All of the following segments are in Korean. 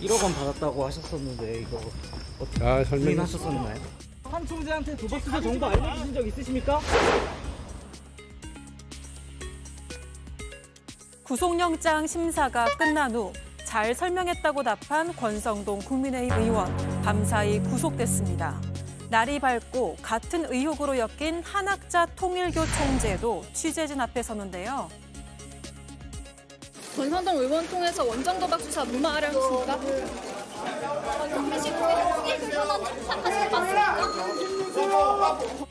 1억 원 받았다고 하셨었는데 이거 어떻게 부인하셨었나요? 한 총재한테 도박 수사 정보 알려주신 적 있으십니까? 구속영장 심사가 끝난 후 잘 설명했다고 답한 권성동 국민의힘 의원, 밤사이 구속됐습니다. 날이 밝고 같은 의혹으로 엮인 한학자 통일교 총재도 취재진 앞에 서는데요. 권성동 의원 통해서 원정 도박 수사 무마하려습니까? 권성동 씨 통일교 현안 참석하실 것 같습니까?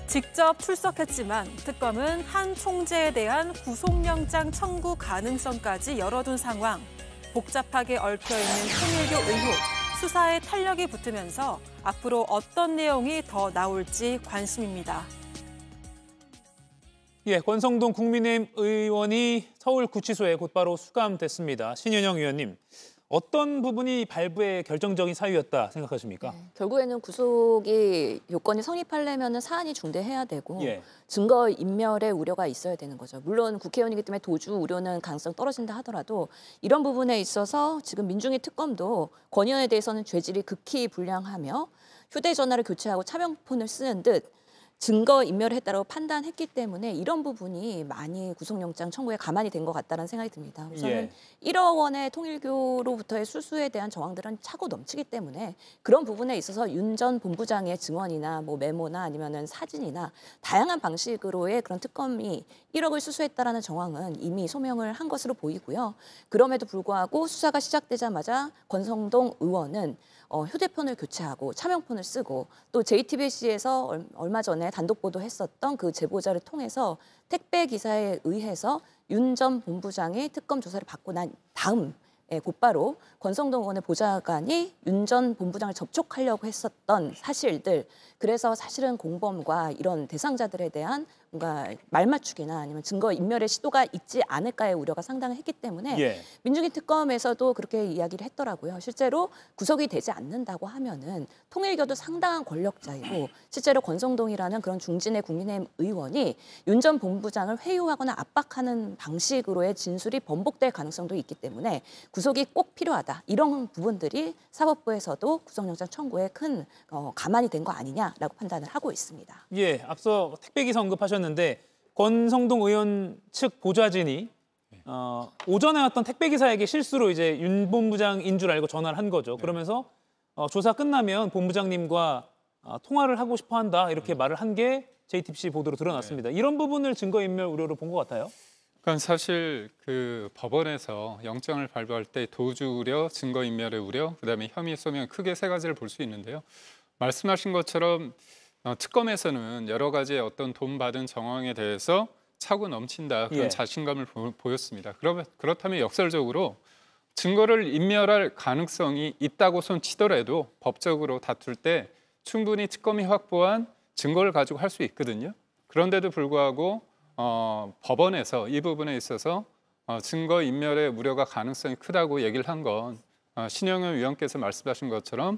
직접 출석했지만 특검은 한 총재에 대한 구속영장 청구 가능성까지 열어둔 상황. 복잡하게 얽혀있는 통일교 의혹, 수사에 탄력이 붙으면서 앞으로 어떤 내용이 더 나올지 관심입니다. 예, 권성동 국민의힘 의원이 서울구치소에 곧바로 수감됐습니다. 신현영 의원님, 어떤 부분이 발부의 결정적인 사유였다 생각하십니까? 네, 결국에는 구속이 요건이 성립하려면 사안이 중대해야 되고 예. 증거 인멸의 우려가 있어야 되는 거죠. 물론 국회의원이기 때문에 도주 우려는 가능성 떨어진다 하더라도 이런 부분에 있어서 지금 민중위 특검도 권 의원에 대해서는 죄질이 극히 불량하며 휴대전화를 교체하고 차명폰을 쓰는 듯 증거 인멸을 했다고 판단했기 때문에 이런 부분이 많이 구속영장 청구에 가만히 된 것 같다는 생각이 듭니다. 우선은 1억 원의 통일교로부터의 수수에 대한 정황들은 차고 넘치기 때문에 그런 부분에 있어서 윤 전 본부장의 증언이나 뭐 메모나 아니면은 사진이나 다양한 방식으로의 그런 특검이 1억을 수수했다라는 정황은 이미 소명을 한 것으로 보이고요. 그럼에도 불구하고 수사가 시작되자마자 권성동 의원은 휴대폰을 교체하고 차명폰을 쓰고 또 JTBC에서 얼마 전에 단독 보도했었던 그 제보자를 통해서 택배 기사에 의해서 윤 전 본부장의 특검 조사를 받고 난 다음 곧바로 권성동 의원의 보좌관이 윤 전 본부장을 접촉하려고 했었던 사실들, 그래서 사실은 공범과 이런 대상자들에 대한 뭔가 말맞추기나 아니면 증거 인멸의 시도가 있지 않을까의 우려가 상당했기 때문에 민중위 특검에서도 그렇게 이야기를 했더라고요. 실제로 구속이 되지 않는다고 하면은 통일교도 상당한 권력자이고 실제로 권성동이라는 그런 중진의 국민의힘 의원이 윤 전 본부장을 회유하거나 압박하는 방식으로의 진술이 번복될 가능성도 있기 때문에 구속이 꼭 필요하다. 이런 부분들이 사법부에서도 구속영장 청구에 큰 가만히 된 거 아니냐라고 판단을 하고 있습니다. 예, 앞서 택배기사 언급하셨는데 권성동 의원 측 보좌진이 오전에 왔던 택배기사에게 실수로 이제 윤 본부장인 줄 알고 전화를 한 거죠. 그러면서 조사 끝나면 본부장님과 통화를 하고 싶어 한다 이렇게 말을 한 게 JTBC 보도로 드러났습니다. 이런 부분을 증거인멸 우려로 본 것 같아요. 그러니까 사실 그 법원에서 영장을 발부할 때 도주 우려, 증거인멸의 우려, 그다음에 혐의 소명 크게 세 가지를 볼 수 있는데요. 말씀하신 것처럼 특검에서는 여러 가지의 어떤 돈 받은 정황에 대해서 차고 넘친다 그런 자신감을 보였습니다. 그렇다면 역설적으로 증거를 인멸할 가능성이 있다고 손치더라도 법적으로 다툴 때 충분히 특검이 확보한 증거를 가지고 할 수 있거든요. 그런데도 불구하고 법원에서 이 부분에 있어서 증거 인멸의 우려가 가능성이 크다고 얘기를 한 건 신영현 위원께서 말씀하신 것처럼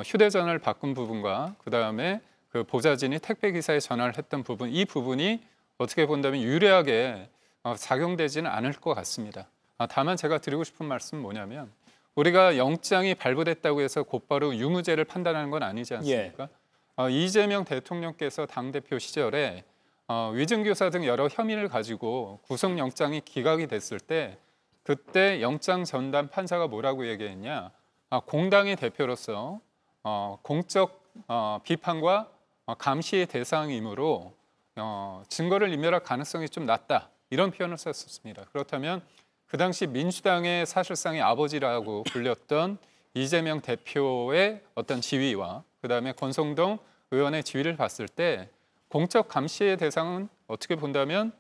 휴대전화를 바꾼 부분과 그다음에 그 보좌진이 택배기사에 전화를 했던 부분, 이 부분이 어떻게 본다면 유리하게 작용되지는 않을 것 같습니다. 다만 제가 드리고 싶은 말씀은 뭐냐면 우리가 영장이 발부됐다고 해서 곧바로 유무죄를 판단하는 건 아니지 않습니까? 이재명 대통령께서 당대표 시절에 위증교사 등 여러 혐의를 가지고 구속영장이 기각이 됐을 때 그때 영장 전담 판사가 뭐라고 얘기했냐? 공당의 대표로서 공적 비판과 감시의 대상이므로 증거를 인멸할 가능성이 좀 낮다. 이런 표현을 썼습니다. 그렇다면 그 당시 민주당의 사실상의 아버지라고 불렸던 이재명 대표의 어떤 지위와 그다음에 권성동 의원의 지위를 봤을 때 공적 감시의 대상은 어떻게 본다면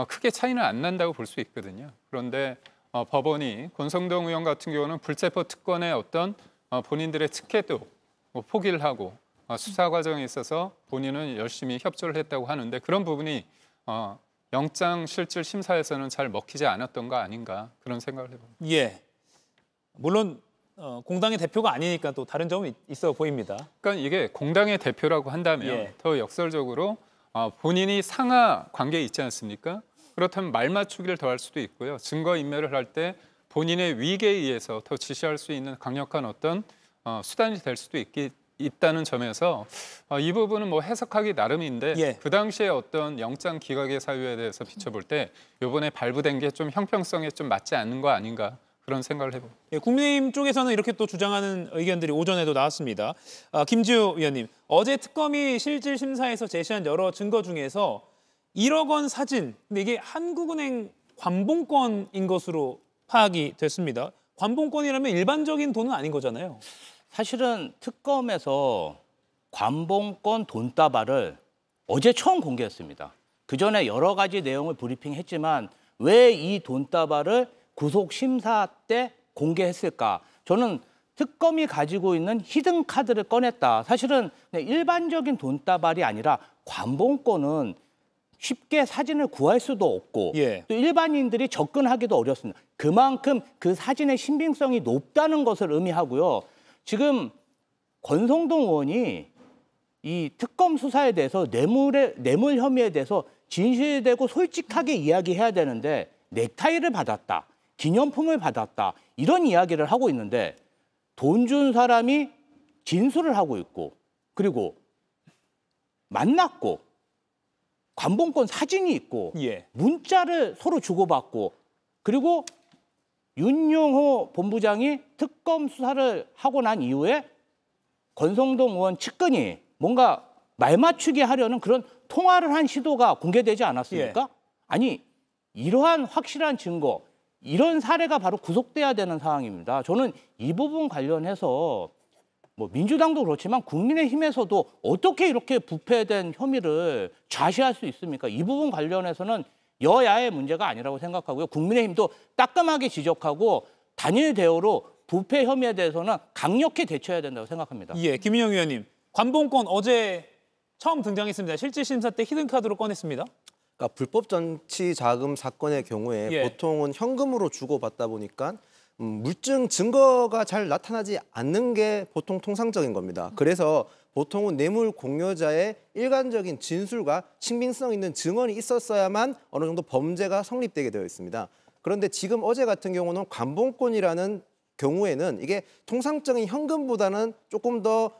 크게 차이는 안 난다고 볼 수 있거든요. 그런데 법원이 권성동 의원 같은 경우는 불체포 특권의 어떤 본인들의 특혜도 포기를 하고 수사 과정에 있어서 본인은 열심히 협조를 했다고 하는데 그런 부분이 영장 실질 심사에서는 잘 먹히지 않았던 거 아닌가 그런 생각을 해봅니다. 예, 물론 공당의 대표가 아니니까 또 다른 점은 있어 보입니다. 그러니까 이게 공당의 대표라고 한다면 더 역설적으로 본인이 상하 관계에 있지 않습니까? 그렇다면 말 맞추기를 더할 수도 있고요. 증거 인멸을 할 때 본인의 위계에 의해서 더 지시할 수 있는 강력한 어떤 수단이 될 수도 있다는 점에서 이 부분은 뭐 해석하기 나름인데 예. 그 당시에 어떤 영장 기각의 사유에 대해서 비춰볼 때 이번에 발부된 게 좀 형평성에 좀 맞지 않는 거 아닌가 그런 생각을 해봅니다. 예, 국민의힘 쪽에서는 이렇게 또 주장하는 의견들이 오전에도 나왔습니다. 김지우 의원님, 어제 특검이 실질 심사에서 제시한 여러 증거 중에서 1억 원 사진, 근데 이게 한국은행 관봉권인 것으로 파악이 됐습니다. 관봉권이라면 일반적인 돈은 아닌 거잖아요. 사실은 특검에서 관봉권 돈다발을 어제 처음 공개했습니다. 그전에 여러 가지 내용을 브리핑했지만 왜 이 돈다발을 구속 심사 때 공개했을까? 저는 특검이 가지고 있는 히든 카드를 꺼냈다. 사실은 일반적인 돈다발이 아니라 관봉권은 쉽게 사진을 구할 수도 없고 예. 또 일반인들이 접근하기도 어렵습니다. 그만큼 그 사진의 신빙성이 높다는 것을 의미하고요. 지금 권성동 의원이 이 특검 수사에 대해서 뇌물 혐의에 대해서 진실되고 솔직하게 이야기해야 되는데 넥타이를 받았다, 기념품을 받았다 이런 이야기를 하고 있는데 돈 준 사람이 진술을 하고 있고 그리고 만났고 관봉권 사진이 있고 예. 문자를 서로 주고받고 그리고 윤용호 본부장이 특검 수사를 하고 난 이후에 권성동 의원 측근이 뭔가 말 맞추게 하려는 그런 통화를 한 시도가 공개되지 않았습니까? 예. 아니 이러한 확실한 증거, 이런 사례가 바로 구속돼야 되는 상황입니다. 저는 이 부분 관련해서 뭐 민주당도 그렇지만 국민의힘에서도 어떻게 이렇게 부패된 혐의를 좌시할 수 있습니까? 이 부분 관련해서는 여야의 문제가 아니라고 생각하고요. 국민의힘도 따끔하게 지적하고 단일 대우로 부패 혐의에 대해서는 강력히 대처해야 된다고 생각합니다. 예, 김인영 의원님, 관봉권 어제 처음 등장했습니다. 실질 심사 때 히든카드로 꺼냈습니다. 그러니까 불법 정치 자금 사건의 경우에 예. 보통은 현금으로 주고받다 보니까 물증 증거가 잘 나타나지 않는 게 보통 통상적인 겁니다. 그래서 보통은 뇌물 공여자의 일관적인 진술과 신빙성 있는 증언이 있었어야만 어느 정도 범죄가 성립되게 되어 있습니다. 그런데 지금 어제 같은 경우는 관봉권이라는 경우에는 이게 통상적인 현금보다는 조금 더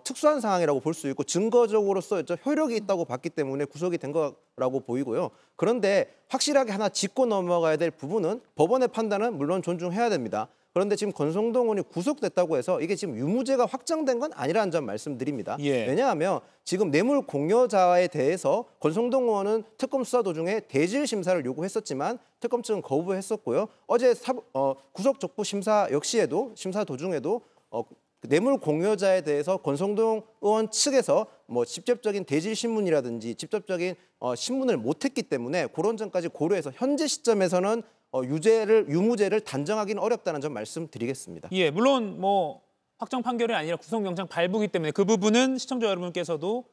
특수한 상황이라고 볼 수 있고 증거적으로서 효력이 있다고 봤기 때문에 구속이 된 거라고 보이고요. 그런데 확실하게 하나 짚고 넘어가야 될 부분은 법원의 판단은 물론 존중해야 됩니다. 그런데 지금 권성동 의원이 구속됐다고 해서 이게 지금 유무죄가 확정된 건 아니라는 점 말씀드립니다. 예. 왜냐하면 지금 뇌물 공여자에 대해서 권성동 의원은 특검 수사 도중에 대질 심사를 요구했었지만 특검 측은 거부했었고요. 어제 구속 적부 심사 역시에도 심사 도중에도 뇌물 공여자에 대해서 권성동 의원 측에서 뭐 직접적인 대질 신문이라든지 직접적인 신문을 못했기 때문에 그런 점까지 고려해서 현재 시점에서는 유무죄를 단정하기는 어렵다는 점 말씀드리겠습니다. 예, 물론 뭐 확정 판결이 아니라 구속영장 발부기 때문에 그 부분은 시청자 여러분께서도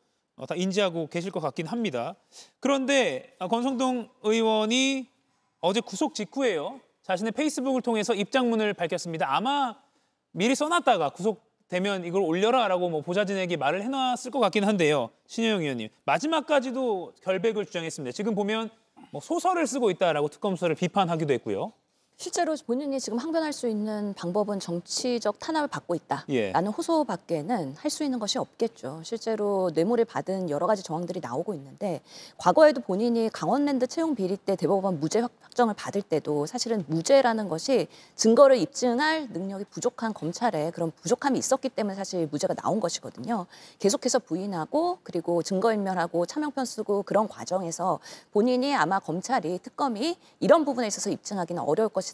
다 인지하고 계실 것 같긴 합니다. 그런데 권성동 의원이 어제 구속 직후에요. 자신의 페이스북을 통해서 입장문을 밝혔습니다. 아마 미리 써놨다가 구속되면 이걸 올려라라고 뭐 보좌진에게 말을 해놨을 것 같긴 한데요. 신혜영 의원님, 마지막까지도 결백을 주장했습니다. 지금 보면 뭐 소설을 쓰고 있다라고 특검 수사를 비판하기도 했고요. 실제로 본인이 지금 항변할 수 있는 방법은 정치적 탄압을 받고 있다라는 예. 호소밖에는 할 수 있는 것이 없겠죠. 실제로 뇌물을 받은 여러 가지 정황들이 나오고 있는데 과거에도 본인이 강원랜드 채용 비리 때 대법원 무죄 확정을 받을 때도 사실은 무죄라는 것이 증거를 입증할 능력이 부족한 검찰에 그런 부족함이 있었기 때문에 사실 무죄가 나온 것이거든요. 계속해서 부인하고 그리고 증거인멸하고 차명편 쓰고 그런 과정에서 본인이 아마 검찰이 특검이 이런 부분에 있어서 입증하기는 어려울 것이다라는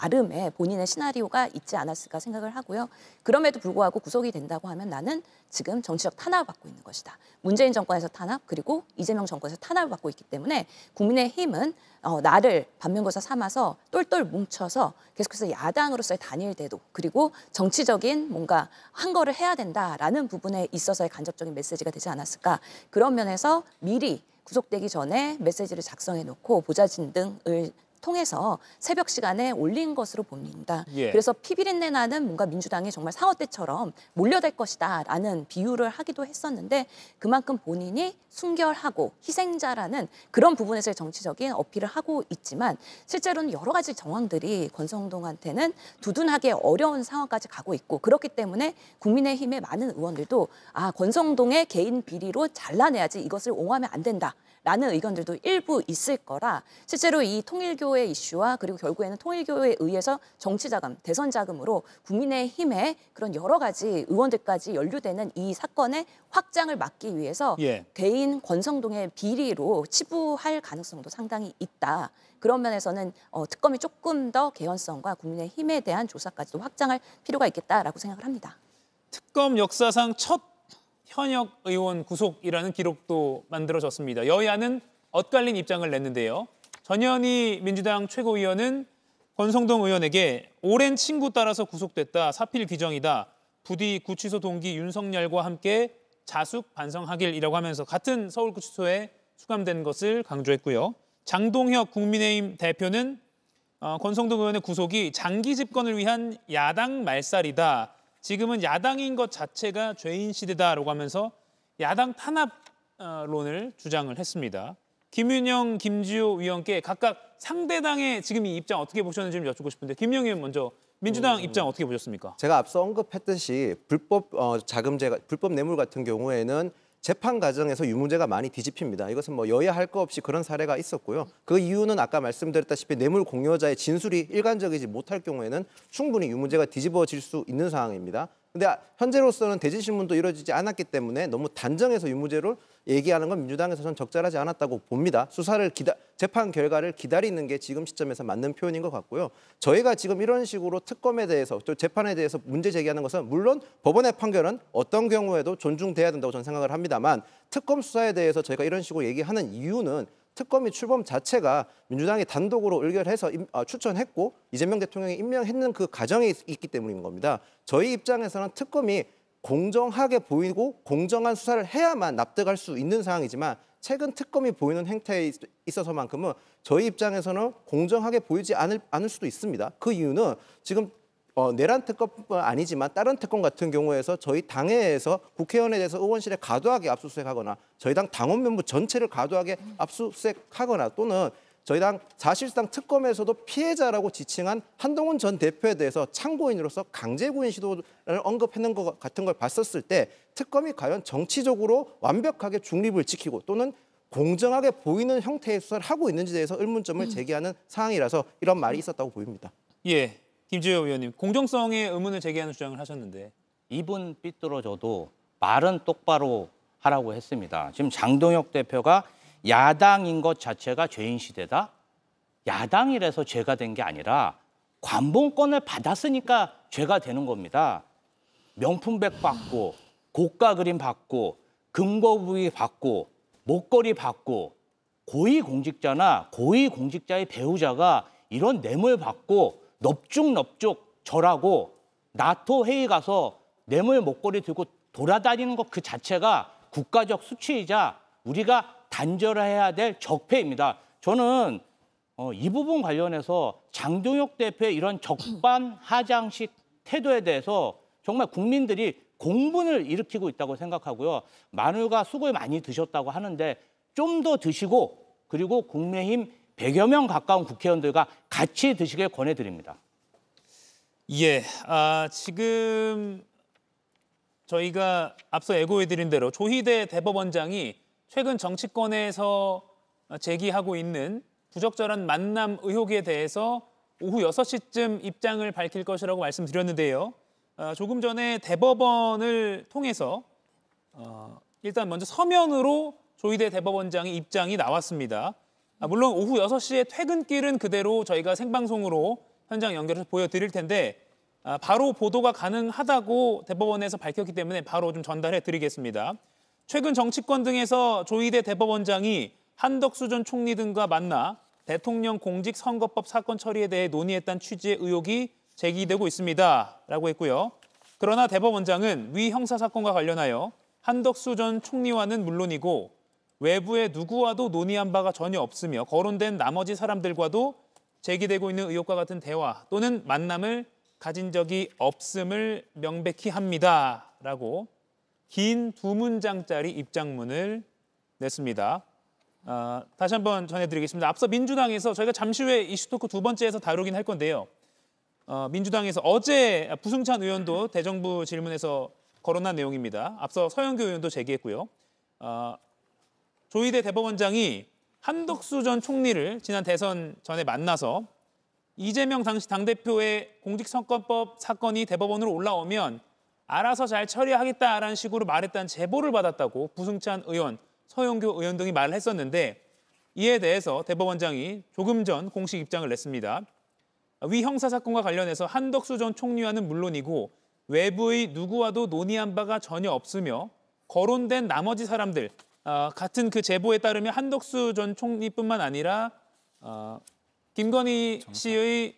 나름의 본인의 시나리오가 있지 않았을까 생각을 하고요. 그럼에도 불구하고 구속이 된다고 하면 나는 지금 정치적 탄압을 받고 있는 것이다. 문재인 정권에서 탄압 그리고 이재명 정권에서 탄압을 받고 있기 때문에 국민의힘은 나를 반면교사 삼아서 똘똘 뭉쳐서 계속해서 야당으로서의 단일 대도 그리고 정치적인 뭔가 한 거를 해야 된다라는 부분에 있어서의 간접적인 메시지가 되지 않았을까. 그런 면에서 미리 구속되기 전에 메시지를 작성해 놓고 보좌진 등을 통해서 새벽 시간에 올린 것으로 봅니다. 예. 그래서 피비린내 나는 뭔가 민주당이 정말 상어 때처럼 몰려들 것이다라는 비유를 하기도 했었는데 그만큼 본인이 순결하고 희생자라는 그런 부분에서의 정치적인 어필을 하고 있지만 실제로는 여러 가지 정황들이 권성동한테는 두둔하게 어려운 상황까지 가고 있고 그렇기 때문에 국민의힘의 많은 의원들도 권성동의 개인 비리로 잘라내야지 이것을 옹호하면 안 된다라는 의견들도 일부 있을 거라 실제로 이 통일교의 이슈와 그리고 결국에는 통일교에 의해서 정치자금, 대선자금으로 국민의힘의 그런 여러 가지 의원들까지 연루되는 이 사건의 확장을 막기 위해서 예. 개인 권성동의 비리로 치부할 가능성도 상당히 있다. 그런 면에서는 특검이 조금 더 개연성과 국민의힘에 대한 조사까지도 확장할 필요가 있겠다라고 생각을 합니다. 특검 역사상 첫 현역 의원 구속이라는 기록도 만들어졌습니다. 여야는 엇갈린 입장을 냈는데요. 전현희 민주당 최고위원은 권성동 의원에게 오랜 친구 따라서 구속됐다. 사필 규정이다. 부디 구치소 동기 윤석열과 함께 자숙 반성하길이라고 하면서 같은 서울구치소에 수감된 것을 강조했고요. 장동혁 국민의힘 대표는 권성동 의원의 구속이 장기 집권을 위한 야당 말살이다. 지금은 야당인 것 자체가 죄인 시대다라고 하면서 야당 탄압론을 주장을 했습니다. 김윤영, 김지호 위원께 각각 상대당의 지금 이 입장 어떻게 보셨는지 좀 여쭙고 싶은데 김윤영 의원 먼저 민주당 입장 어떻게 보셨습니까? 제가 앞서 언급했듯이 불법 자금제가 불법 뇌물 같은 경우에는 재판 과정에서 유무죄가 많이 뒤집힙니다. 이것은 뭐 여야 할 거 없이 그런 사례가 있었고요. 그 이유는 아까 말씀드렸다시피 뇌물 공여자의 진술이 일관적이지 못할 경우에는 충분히 유무죄가 뒤집어질 수 있는 상황입니다. 근데 현재로서는 대질신문도 이루어지지 않았기 때문에 너무 단정해서 유무죄를 얘기하는 건 민주당에서는 적절하지 않았다고 봅니다. 재판 결과를 기다리는 게 지금 시점에서 맞는 표현인 것 같고요. 저희가 지금 이런 식으로 특검에 대해서 또 재판에 대해서 문제 제기하는 것은 물론 법원의 판결은 어떤 경우에도 존중돼야 된다고 저는 생각을 합니다만 특검 수사에 대해서 저희가 이런 식으로 얘기하는 이유는 특검이 출범 자체가 민주당이 단독으로 의결해서 추천했고 이재명 대통령이 임명했는 그 과정에 있기 때문인 겁니다. 저희 입장에서는 특검이 공정하게 보이고 공정한 수사를 해야만 납득할 수 있는 상황이지만 최근 특검이 보이는 행태에 있어서만큼은 저희 입장에서는 공정하게 보이지 않을 수도 있습니다. 그 이유는 지금 내란 특검뿐 아니지만 다른 특검 같은 경우에서 저희 당내에서 국회의원에 대해서 의원실에 과도하게 압수수색하거나 저희 당 당원 명부 전체를 과도하게 압수수색하거나 또는 저희 당 사실상 특검에서도 피해자라고 지칭한 한동훈 전 대표에 대해서 참고인으로서 강제구인 시도를 언급했는 것 같은 걸 봤었을 때 특검이 과연 정치적으로 완벽하게 중립을 지키고 또는 공정하게 보이는 형태의 수사를 하고 있는지에 대해서 의문점을 제기하는 상황이라서 이런 말이 있었다고 보입니다. 예, 김지호 의원님 공정성에 의문을 제기하는 주장을 하셨는데 이분 삐뚤어져도 말은 똑바로 하라고 했습니다. 지금 장동혁 대표가 야당인 것 자체가 죄인 시대다? 야당이라서 죄가 된 게 아니라 관봉권을 받았으니까 죄가 되는 겁니다. 명품백 받고 고가 그림 받고 금고부위 받고 목걸이 받고 고위공직자나 고위공직자의 배우자가 이런 뇌물 받고 넙죽넙죽 절하고 나토 회의 가서 뇌물 목걸이 들고 돌아다니는 것 그 자체가 국가적 수치이자 우리가 단절해야 될 적폐입니다. 저는 이 부분 관련해서 장동혁 대표의 이런 적반하장식 태도에 대해서 정말 국민들이 공분을 일으키고 있다고 생각하고요. 마늘과 쑥을 많이 드셨다고 하는데 좀 더 드시고 그리고 국민의힘 100여 명 가까운 국회의원들과 같이 드시길 권해드립니다. 예, 지금 저희가 앞서 예고해드린 대로 조희대 대법원장이 최근 정치권에서 제기하고 있는 부적절한 만남 의혹에 대해서 오후 6시쯤 입장을 밝힐 것이라고 말씀드렸는데요. 조금 전에 대법원을 통해서 일단 먼저 서면으로 조희대 대법원장의 입장이 나왔습니다. 물론 오후 6시에 퇴근길은 그대로 저희가 생방송으로 현장 연결해서 보여드릴 텐데 바로 보도가 가능하다고 대법원에서 밝혔기 때문에 바로 좀 전달해 드리겠습니다. 최근 정치권 등에서 조희대 대법원장이 한덕수 전 총리 등과 만나 대통령 공직선거법 사건 처리에 대해 논의했다는 취지의 의혹이 제기되고 있습니다. 라고 했고요. 그러나 대법원장은 위 형사사건과 관련하여 한덕수 전 총리와는 물론이고 외부의 누구와도 논의한 바가 전혀 없으며 거론된 나머지 사람들과도 제기되고 있는 의혹과 같은 대화 또는 만남을 가진 적이 없음을 명백히 합니다라고 긴 2문장짜리 입장문을 냈습니다. 다시 한번 전해드리겠습니다. 앞서 민주당에서 저희가 잠시 후에 이슈토크 2번째에서 다루긴 할 건데요. 민주당에서 어제 부승찬 의원도 대정부 질문에서 거론한 내용입니다. 앞서 서영교 의원도 제기했고요. 조희대 대법원장이 한덕수 전 총리를 지난 대선 전에 만나서 이재명 당시 당대표의 공직선거법 사건이 대법원으로 올라오면 알아서 잘 처리하겠다라는 식으로 말했다는 제보를 받았다고 부승찬 의원, 서영교 의원 등이 말을 했었는데 이에 대해서 대법원장이 조금 전 공식 입장을 냈습니다. 위 형사사건과 관련해서 한덕수 전 총리와는 물론이고 외부의 누구와도 논의한 바가 전혀 없으며 거론된 나머지 사람들, 같은 그 제보에 따르면 한덕수 전 총리뿐만 아니라 김건희 씨의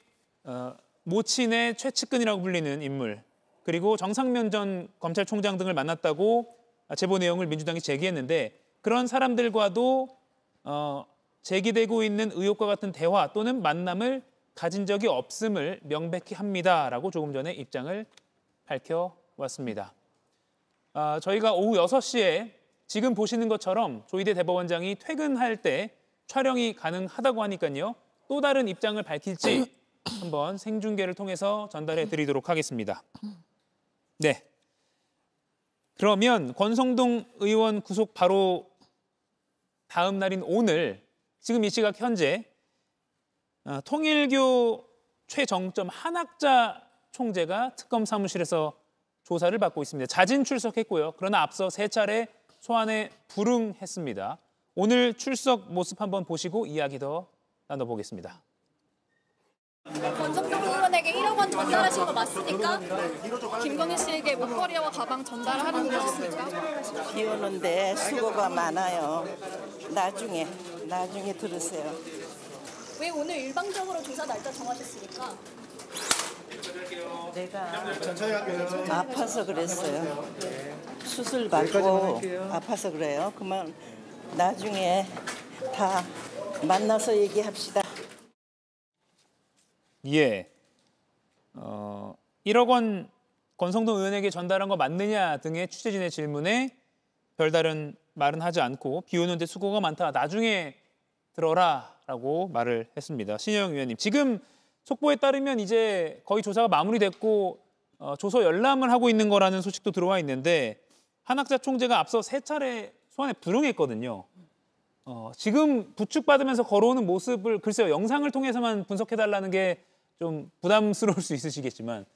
모친의 최측근이라고 불리는 인물, 그리고 정상면 전 검찰총장 등을 만났다고 제보 내용을 민주당이 제기했는데 그런 사람들과도 제기되고 있는 의혹과 같은 대화 또는 만남을 가진 적이 없음을 명백히 합니다라고 조금 전에 입장을 밝혀왔습니다. 저희가 오후 6시에 지금 보시는 것처럼 조희대 대법원장이 퇴근할 때 촬영이 가능하다고 하니까요. 또 다른 입장을 밝힐지 한번 생중계를 통해서 전달해 드리도록 하겠습니다. 네. 그러면 권성동 의원 구속 바로 다음 날인 오늘 지금 이 시각 현재 통일교 최정점 한학자 총재가 특검 사무실에서 조사를 받고 있습니다. 자진 출석했고요. 그러나 앞서 3차례 소환에 불응했습니다. 오늘 출석 모습 한번 보시고 이야기 더 나눠보겠습니다. 권성동 의원에게 1억 원 전달하신 거 맞습니까? 김건희 씨에게 목걸이와 가방 전달하는 거 맞습니까? 비 오는데 수고가 많아요. 나중에 들으세요. 왜 오늘 일방적으로 조사 날짜 정하셨습니까? 내가 아파서 그랬어요. 수술 받고 아파서 그래요. 그만 나중에 다 만나서 얘기합시다. 예. 1억 원 권성동 의원에게 전달한 거 맞느냐 등의 취재진의 질문에 별다른 말은 하지 않고 비 오는데 수고가 많다. 나중에 들어라라고 말을 했습니다. 신혜영 의원님. 지금 속보에 따르면 이제 거의 조사가 마무리됐고 조서 열람을 하고 있는 거라는 소식도 들어와 있는데 한학자 총재가 앞서 3차례 소환에 불응했거든요. 지금 부축받으면서 걸어오는 모습을 글쎄요. 영상을 통해서만 분석해달라는 게 좀 부담스러울 수 있으시겠지만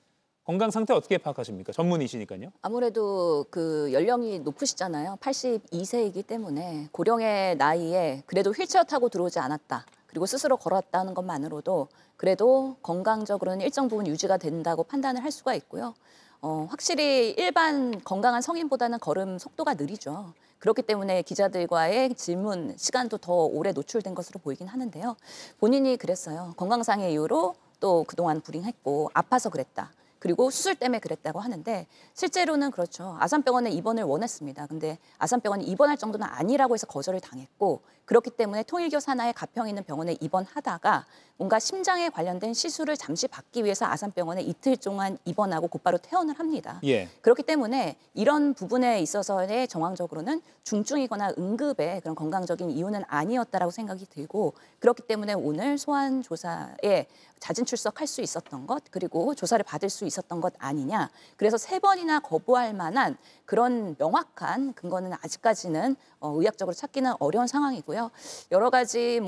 건강 상태 어떻게 파악하십니까? 전문의시니까요. 아무래도 그 연령이 높으시잖아요. 82세이기 때문에 고령의 나이에 그래도 휠체어 타고 들어오지 않았다. 그리고 스스로 걸었다는 것만으로도 그래도 건강적으로는 일정 부분 유지가 된다고 판단을 할 수가 있고요. 확실히 일반 건강한 성인보다는 걸음 속도가 느리죠. 그렇기 때문에 기자들과의 질문 시간도 더 오래 노출된 것으로 보이긴 하는데요. 본인이 그랬어요. 건강상의 이유로 또 그동안 불임했고 아파서 그랬다. 그리고 수술 때문에 그랬다고 하는데 실제로는 그렇죠. 아산병원에 입원을 원했습니다. 근데 아산병원이 입원할 정도는 아니라고 해서 거절을 당했고 그렇기 때문에 통일교 산하의 가평에 있는 병원에 입원하다가 뭔가 심장에 관련된 시술을 잠시 받기 위해서 아산병원에 이틀 동안 입원하고 곧바로 퇴원을 합니다. 예. 그렇기 때문에 이런 부분에 있어서의 정황적으로는 중증이거나 응급의 그런 건강적인 이유는 아니었다라고 생각이 들고 그렇기 때문에 오늘 소환 조사에 자진 출석할 수 있었던 것 그리고 조사를 받을 수 있었던 것 아니냐. 그래서 3번이나 거부할 만한 그런 명확한 근거는 아직까지는 의학적으로 찾기는 어려운 상황이고요. 여러 가지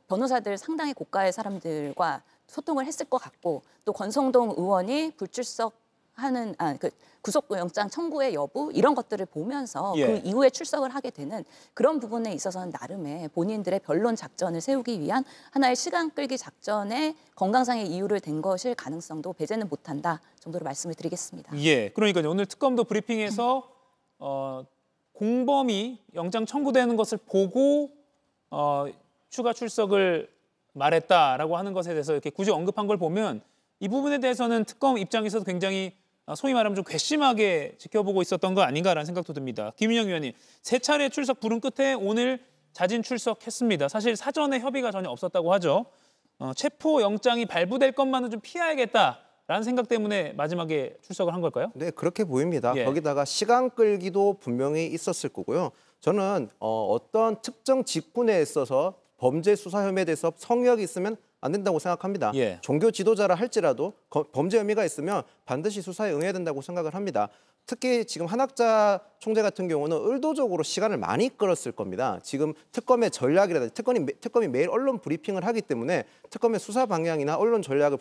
변호사들 상당히 고가의 사람들과 소통을 했을 것 같고 또 권성동 의원이 불출석하는 구속영장 청구의 여부 이런 것들을 보면서 예. 그 이후에 출석을 하게 되는 그런 부분에 있어서는 나름의 본인들의 변론 작전을 세우기 위한 하나의 시간 끌기 작전에 건강상의 이유를 댄 것일 가능성도 배제는 못한다 정도로 말씀을 드리겠습니다. 예, 그러니까요. 오늘 특검도 브리핑에서 공범이 영장 청구되는 것을 보고 추가 출석을 말했다라고 하는 것에 대해서 이렇게 굳이 언급한 걸 보면 이 부분에 대해서는 특검 입장에서도 굉장히 소위 말하면 좀 괘씸하게 지켜보고 있었던 거 아닌가라는 생각도 듭니다. 김윤영 의원님, 3차례 출석 불응 끝에 오늘 자진 출석했습니다. 사실 사전에 협의가 전혀 없었다고 하죠. 체포 영장이 발부될 것만은 좀 피해야겠다라는 생각 때문에 마지막에 출석을 한 걸까요? 네, 그렇게 보입니다. 예. 거기다가 시간 끌기도 분명히 있었을 거고요. 저는 어떤 특정 직군에 있어서 범죄 수사 혐의에 대해서 성역이 있으면 안 된다고 생각합니다. 예. 종교 지도자라 할지라도 범죄 혐의가 있으면 반드시 수사에 응해야 된다고 생각을 합니다. 특히 지금 한학자 총재 같은 경우는 의도적으로 시간을 많이 끌었을 겁니다. 지금 특검의 전략이라든지 특검이 매일 언론 브리핑을 하기 때문에 특검의 수사 방향이나 언론 전략을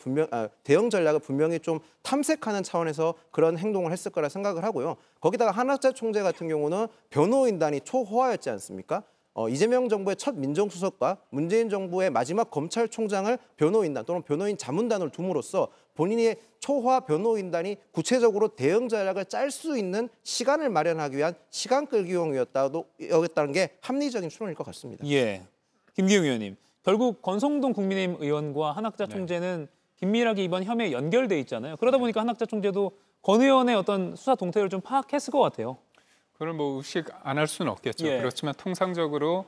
대응 전략을 분명히 좀 탐색하는 차원에서 그런 행동을 했을 거라 생각을 하고요. 거기다가 한학자 총재 같은 경우는 변호인단이 초호화였지 않습니까? 이재명 정부의 첫 민정수석과 문재인 정부의 마지막 검찰총장을 변호인단 또는 변호인 자문단을 둠으로써 본인의 초화 변호인단이 구체적으로 대응 전략을 짤 수 있는 시간을 마련하기 위한 시간 끌기용이었다는 게 합리적인 추론일 것 같습니다. 예, 김기웅 의원님. 결국 권성동 국민의힘 의원과 한학자 총재는 긴밀하게 이번 혐의에 연결돼 있잖아요. 그러다 보니까 한학자 총재도 권 의원의 어떤 수사 동태를 좀 파악했을 것 같아요. 그걸 뭐 의식 안 할 수는 없겠죠. 예. 그렇지만 통상적으로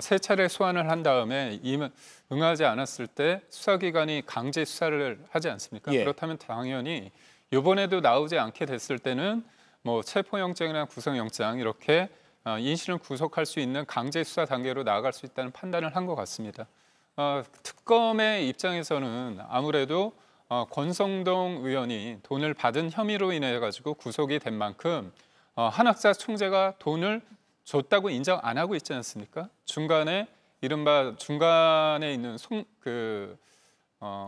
세 차례 소환을 한 다음에 응하지 않았을 때 수사기관이 강제 수사를 하지 않습니까? 예. 그렇다면 당연히 이번에도 나오지 않게 됐을 때는 뭐 체포영장이나 구속영장 이렇게 인신을 구속할 수 있는 강제 수사 단계로 나아갈 수 있다는 판단을 한 것 같습니다. 특검의 입장에서는 아무래도 권성동 의원이 돈을 받은 혐의로 인해 가지고 구속이 된 만큼 한학자 총재가 돈을 줬다고 인정 안 하고 있지 않습니까? 중간에 이른바 중간에 있는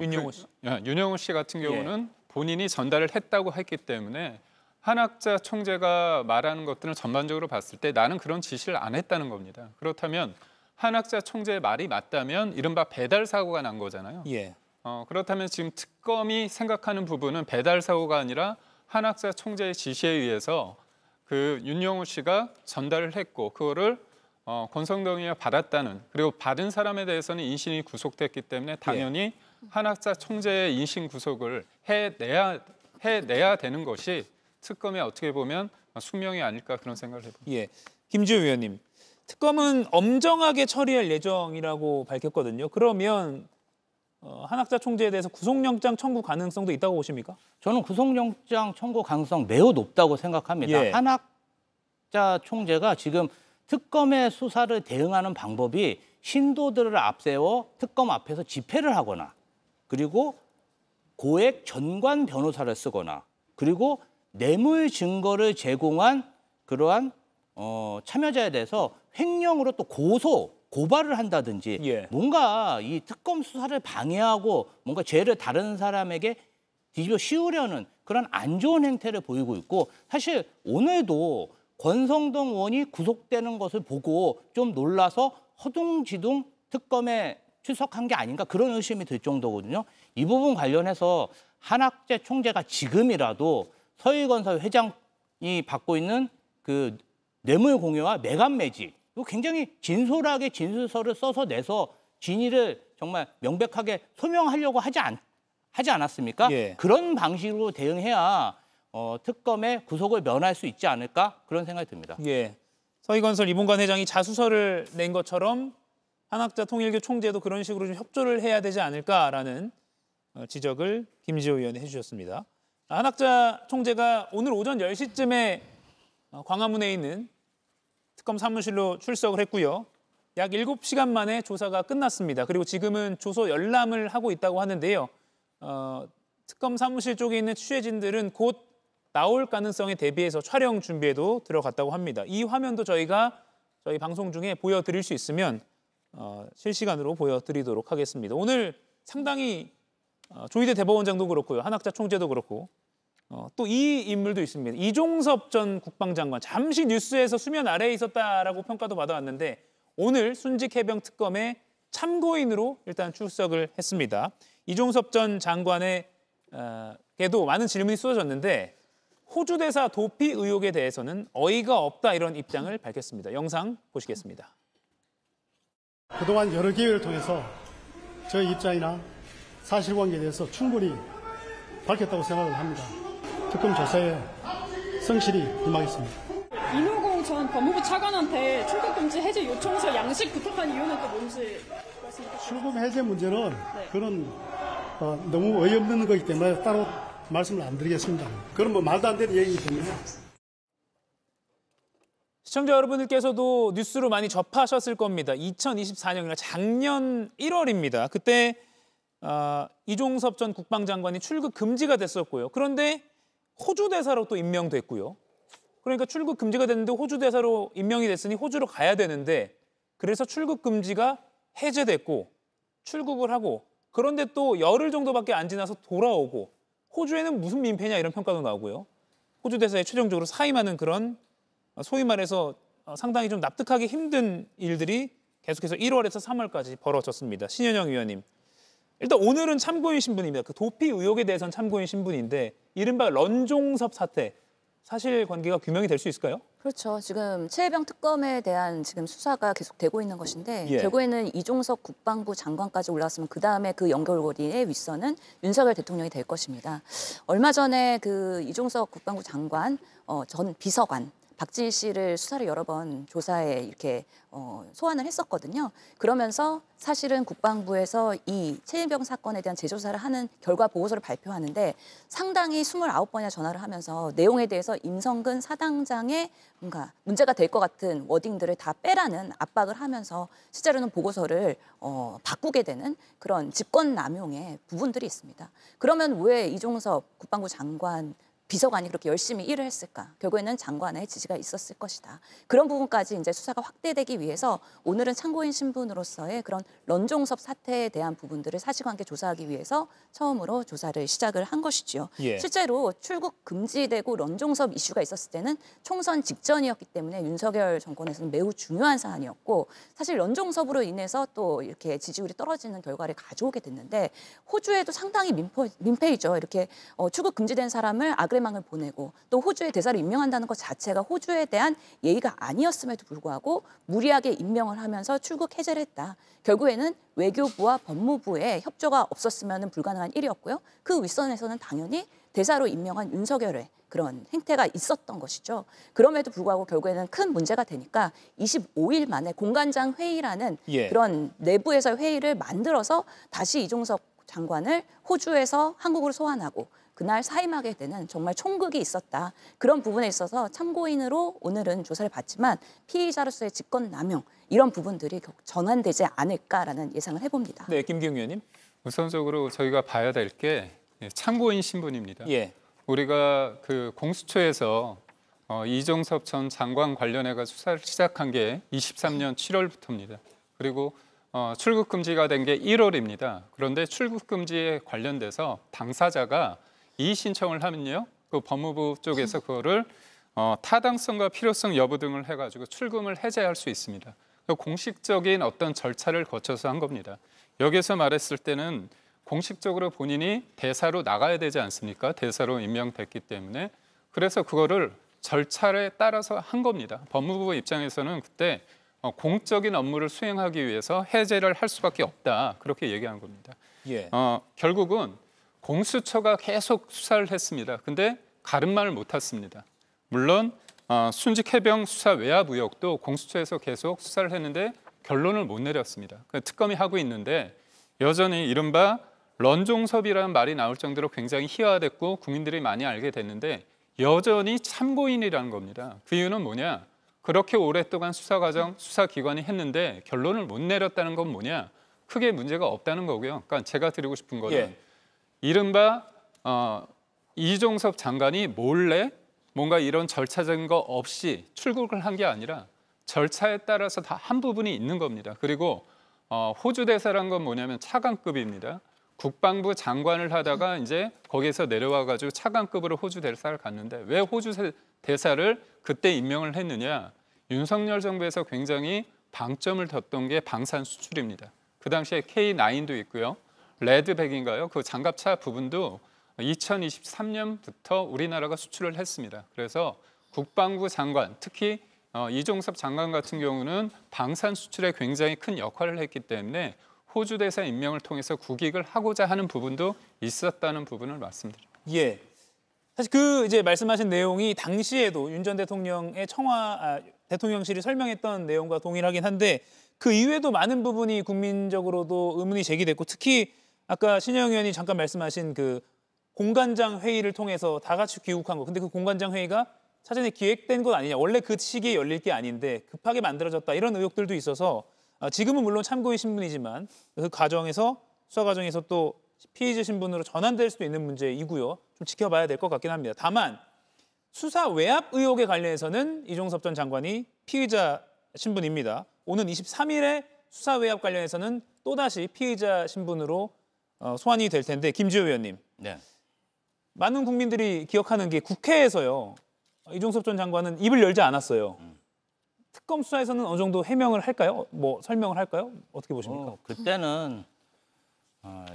윤영호 씨. 윤영호 씨 같은 경우는 본인이 전달을 했다고 했기 때문에 한학자 총재가 말하는 것들은 전반적으로 봤을 때 나는 그런 지시를 안 했다는 겁니다. 그렇다면 한학자 총재의 말이 맞다면 이른바 배달 사고가 난 거잖아요. 예. 그렇다면 지금 특검이 생각하는 부분은 배달 사고가 아니라 한학자 총재의 지시에 의해서 그 윤영호 씨가 전달을 했고 그거를 권성동이가 받았다는, 그리고 받은 사람에 대해서는 인신이 구속됐기 때문에 당연히 한학자 총재의 인신 구속을 해내야 되는 것이 특검의 어떻게 보면 숙명이 아닐까 그런 생각을 해봅니다. 예, 김지우 의원님. 특검은 엄정하게 처리할 예정이라고 밝혔거든요. 그러면 한학자 총재에 대해서 구속영장 청구 가능성도 있다고 보십니까? 저는 구속영장 청구 가능성 매우 높다고 생각합니다. 예. 한학자 총재가 지금 특검의 수사를 대응하는 방법이 신도들을 앞세워 특검 앞에서 집회를 하거나 그리고 고액 전관 변호사를 쓰거나 그리고 뇌물 증거를 제공한 그러한 참여자에 대해서 횡령으로 또 고발을 한다든지 예. 뭔가 이 특검 수사를 방해하고 뭔가 죄를 다른 사람에게 뒤집어 씌우려는 그런 안 좋은 행태를 보이고 있고, 사실 오늘도 권성동 의원이 구속되는 것을 보고 좀 놀라서 허둥지둥 특검에 출석한 게 아닌가 그런 의심이 들 정도거든요. 이 부분 관련해서 한학재 총재가 지금이라도 서희건설 회장이 받고 있는 그 뇌물 공여와 매각 매직, 이거 굉장히 진솔하게 진술서를 써서 내서 진위를 정말 명백하게 소명하려고 하지 않았습니까? 예. 그런 방식으로 대응해야 특검의 구속을 면할 수 있지 않을까 그런 생각이 듭니다. 예, 서희건설 이봉관 회장이 자수서를 낸 것처럼 한학자 통일교 총재도 그런 식으로 좀 협조를 해야 되지 않을까라는 지적을 김지호 의원이 해주셨습니다. 한학자 총재가 오늘 오전 10시쯤에 광화문에 있는 특검 사무실로 출석을 했고요. 약 7시간 만에 조사가 끝났습니다. 그리고 지금은 조서 열람을 하고 있다고 하는데요. 특검 사무실 쪽에 있는 취재진들은 곧 나올 가능성에 대비해서 촬영 준비에도 들어갔다고 합니다. 이 화면도 저희 방송 중에 보여드릴 수 있으면 실시간으로 보여드리도록 하겠습니다. 오늘 상당히 조희대 대법원장도 그렇고요. 한학자 총재도 그렇고 또 이 인물도 있습니다. 이종섭 전 국방장관, 잠시 뉴스에서 수면 아래에 있었다라고 평가도 받아왔는데 오늘 순직해병 특검의 참고인으로 일단 출석을 했습니다. 이종섭 전 장관에게도 많은 질문이 쏟아졌는데 호주 대사 도피 의혹에 대해서는 어이가 없다 이런 입장을 밝혔습니다. 영상 보시겠습니다. 그동안 여러 기회를 통해서 저의 입장이나 사실관계에 대해서 충분히 밝혔다고 생각을 합니다. 특검 조사에 성실히 임하겠습니다. 이노공 전 법무부 차관한테 출국 금지 해제 요청서 양식 부탁한 이유는 또 뭔지 말씀해 주시죠. 출국 해제 문제는 그런 너무 어이없는 거기 때문에 따로 말씀을 안 드리겠습니다. 그건 뭐 말도 안 되는 얘기이기 때문에. 시청자 여러분들께서도 뉴스로 많이 접하셨을 겁니다. 2024년, 작년 1월입니다. 그때 이종섭 전 국방장관이 출국 금지가 됐었고요. 그런데 호주 대사로 또 임명됐고요. 그러니까 출국 금지가 됐는데 호주 대사로 임명이 됐으니 호주로 가야 되는데 그래서 출국 금지가 해제됐고 출국을 하고 그런데 또 열흘 정도밖에 안 지나서 돌아오고 호주에는 무슨 민폐냐 이런 평가도 나오고요. 호주 대사에 최종적으로 사임하는 그런 소위 말해서 상당히 좀 납득하기 힘든 일들이 계속해서 1월에서 3월까지 벌어졌습니다. 신현영 위원님. 일단 오늘은 참고인 신분입니다. 그 도피 의혹에 대해서는 참고인 신분인데 이른바 런종섭 사태 사실관계가 규명이 될 수 있을까요? 그렇죠. 지금 최혜병 특검에 대한 지금 수사가 계속되고 있는 것인데 예. 결국에는 이종석 국방부 장관까지 올라왔으면 그다음에 그 연결고리의 윗선은 윤석열 대통령이 될 것입니다. 얼마 전에 그 이종석 국방부 장관 전 비서관 박지희 씨를 수사를 여러 번 조사에 이렇게 소환을 했었거든요. 그러면서 사실은 국방부에서 이 최혜병 사건에 대한 재조사를 하는 결과 보고서를 발표하는데 상당히 29번이나 전화를 하면서 내용에 대해서 임성근 사단장의 뭔가 문제가 될 것 같은 워딩들을 다 빼라는 압박을 하면서 실제로는 보고서를 바꾸게 되는 그런 직권남용의 부분들이 있습니다. 그러면 왜 이종섭 국방부 장관 비서관이 그렇게 열심히 일을 했을까? 결국에는 장관의 지시가 있었을 것이다. 그런 부분까지 이제 수사가 확대되기 위해서 오늘은 참고인 신분으로서의 그런 런종섭 사태에 대한 부분들을 사실관계 조사하기 위해서 처음으로 조사를 시작을 한 것이죠. 예. 실제로 출국 금지되고 런종섭 이슈가 있었을 때는 총선 직전이었기 때문에 윤석열 정권에서는 매우 중요한 사안이었고 사실 런종섭으로 인해서 또 이렇게 지지율이 떨어지는 결과를 가져오게 됐는데 호주에도 상당히 민폐이죠. 이렇게 출국 금지된 사람을 아그레망을 보내고 또 호주의 대사를 임명한다는 것 자체가 호주에 대한 예의가 아니었음에도 불구하고 무리하게 임명을 하면서 출국 해제를 했다. 결국에는 외교부와 법무부의 협조가 없었으면 불가능한 일이었고요. 그 윗선에서는 당연히 대사로 임명한 윤석열의 그런 행태가 있었던 것이죠. 그럼에도 불구하고 결국에는 큰 문제가 되니까 25일 만에 공관장 회의라는 예. 그런 내부에서 회의를 만들어서 다시 이종석 장관을 호주에서 한국으로 소환하고 그날 사임하게 되는 정말 총극이 있었다. 그런 부분에 있어서 참고인으로 오늘은 조사를 받지만 피의자로서의 직권남용 이런 부분들이 전환되지 않을까라는 예상을 해봅니다. 네, 김기웅 의원님. 우선적으로 저희가 봐야 될 게 참고인 신분입니다. 예. 우리가 그 공수처에서 이종섭 전 장관 관련해가 수사를 시작한 게 23년 7월부터입니다. 그리고 출국 금지가 된 게 1월입니다. 그런데 출국 금지에 관련돼서 당사자가 이의 신청을 하면요, 그 법무부 쪽에서 그거를 타당성과 필요성 여부 등을 해가지고 출금을 해제할 수 있습니다. 공식적인 어떤 절차를 거쳐서 한 겁니다. 여기서 말했을 때는 공식적으로 본인이 대사로 나가야 되지 않습니까? 대사로 임명됐기 때문에. 그래서 그거를 절차에 따라서 한 겁니다. 법무부 입장에서는 그때 공적인 업무를 수행하기 위해서 해제를 할 수밖에 없다. 그렇게 얘기한 겁니다. 예. 결국은 공수처가 계속 수사를 했습니다. 근데 가름만을 못 탔습니다. 물론 순직 해병 수사 외압 의혹도 공수처에서 계속 수사를 했는데 결론을 못 내렸습니다. 특검이 하고 있는데 여전히 이른바 런종섭이라는 말이 나올 정도로 굉장히 희화화됐고 국민들이 많이 알게 됐는데 여전히 참고인이라는 겁니다. 그 이유는 뭐냐? 그렇게 오랫동안 수사 과정, 수사기관이 했는데 결론을 못 내렸다는 건 뭐냐? 크게 문제가 없다는 거고요. 그러니까 제가 드리고 싶은 거는 예. 이른바 이종섭 장관이 몰래 뭔가 이런 절차적인 거 없이 출국을 한 게 아니라 절차에 따라서 다 한 부분이 있는 겁니다. 그리고 호주 대사란 건 뭐냐면 차관급입니다. 국방부 장관을 하다가 이제 거기에서 내려와 가지고 차관급으로 호주 대사를 갔는데 왜 호주 대사를 그때 임명을 했느냐? 윤석열 정부에서 굉장히 방점을 뒀던 게 방산 수출입니다. 그 당시에 K9도 있고요. 레드백인가요? 그 장갑차 부분도 2023년부터 우리나라가 수출을 했습니다. 그래서 국방부 장관, 특히 이종섭 장관 같은 경우는 방산 수출에 굉장히 큰 역할을 했기 때문에 호주 대사 임명을 통해서 국익을 하고자 하는 부분도 있었다는 부분을 말씀드립니다. 예. 사실 그 이제 말씀하신 내용이 당시에도 윤 전 대통령의 대통령실이 설명했던 내용과 동일하긴 한데 그 이외에도 많은 부분이 국민적으로도 의문이 제기됐고 특히 아까 신영 의원이 잠깐 말씀하신 그 공관장 회의를 통해서 다 같이 귀국한 거. 근데 그 공관장 회의가 사전에 기획된 것 아니냐. 원래 그 시기에 열릴 게 아닌데 급하게 만들어졌다. 이런 의혹들도 있어서 지금은 물론 참고인 신분이지만 그 과정에서 수사 과정에서 또 피의자 신분으로 전환될 수도 있는 문제이고요. 좀 지켜봐야 될 것 같긴 합니다. 다만 수사 외압 의혹에 관련해서는 이종섭 전 장관이 피의자 신분입니다. 오는 23일에 수사 외압 관련해서는 또다시 피의자 신분으로 소환이 될 텐데 김지호 의원님. 네. 많은 국민들이 기억하는 게 국회에서요. 이종섭 전 장관은 입을 열지 않았어요. 특검 수사에서는 어느 정도 해명을 할까요? 뭐 설명을 할까요? 어떻게 보십니까? 그때는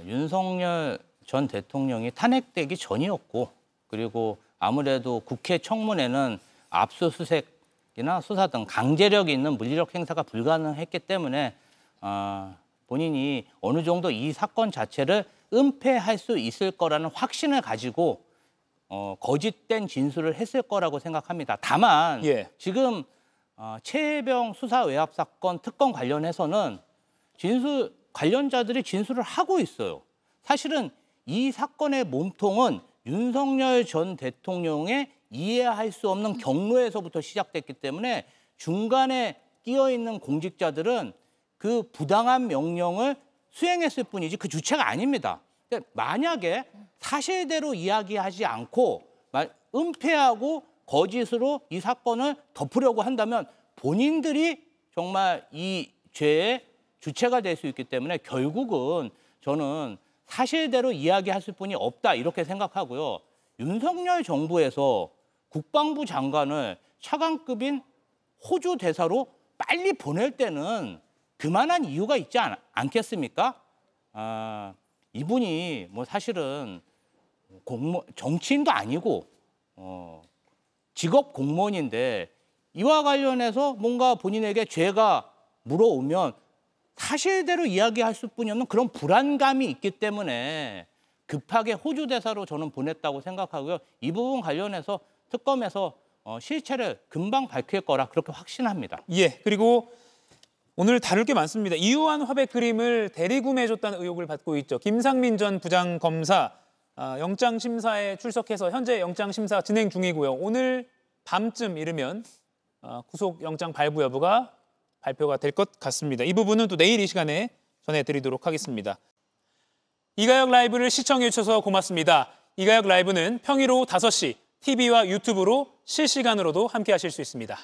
윤석열 전 대통령이 탄핵되기 전이었고 그리고 아무래도 국회 청문회는 압수수색이나 수사 등 강제력이 있는 물리력 행사가 불가능했기 때문에 본인이 어느 정도 이 사건 자체를 은폐할 수 있을 거라는 확신을 가지고 거짓된 진술을 했을 거라고 생각합니다. 다만 지금 최혜병 수사 외압 사건 특검 관련해서는 관련자들이 진술을 하고 있어요. 사실은 이 사건의 몸통은 윤석열 전 대통령의 이해할 수 없는 경로에서부터 시작됐기 때문에 중간에 끼어 있는 공직자들은 그 부당한 명령을 수행했을 뿐이지 그 주체가 아닙니다. 만약에 사실대로 이야기하지 않고 은폐하고 거짓으로 이 사건을 덮으려고 한다면 본인들이 정말 이 죄의 주체가 될 수 있기 때문에 결국은 저는 사실대로 이야기했을 뿐이 없다 이렇게 생각하고요. 윤석열 정부에서 국방부 장관을 차관급인 호주 대사로 빨리 보낼 때는 그만한 이유가 있지 않겠습니까? 이분이 뭐 사실은 정치인도 아니고 직업 공무원인데 이와 관련해서 뭔가 본인에게 죄가 물어오면 사실대로 이야기할 수뿐이 없는 그런 불안감이 있기 때문에 급하게 호주 대사로 저는 보냈다고 생각하고요. 이 부분 관련해서 특검에서 실체를 금방 밝힐 거라 그렇게 확신합니다. 예, 그리고 오늘 다룰 게 많습니다. 이유한 화백 그림을 대리구매해줬다는 의혹을 받고 있죠. 김상민 전 부장검사 영장심사에 출석해서 현재 영장심사 진행 중이고요. 오늘 밤쯤 이르면 구속영장 발부 여부가 발표가 될 것 같습니다. 이 부분은 또 내일 이 시간에 전해드리도록 하겠습니다. 이가혁 라이브를 시청해 주셔서 고맙습니다. 이가혁 라이브는 평일 오후 5시 TV와 유튜브로 실시간으로도 함께 하실 수 있습니다.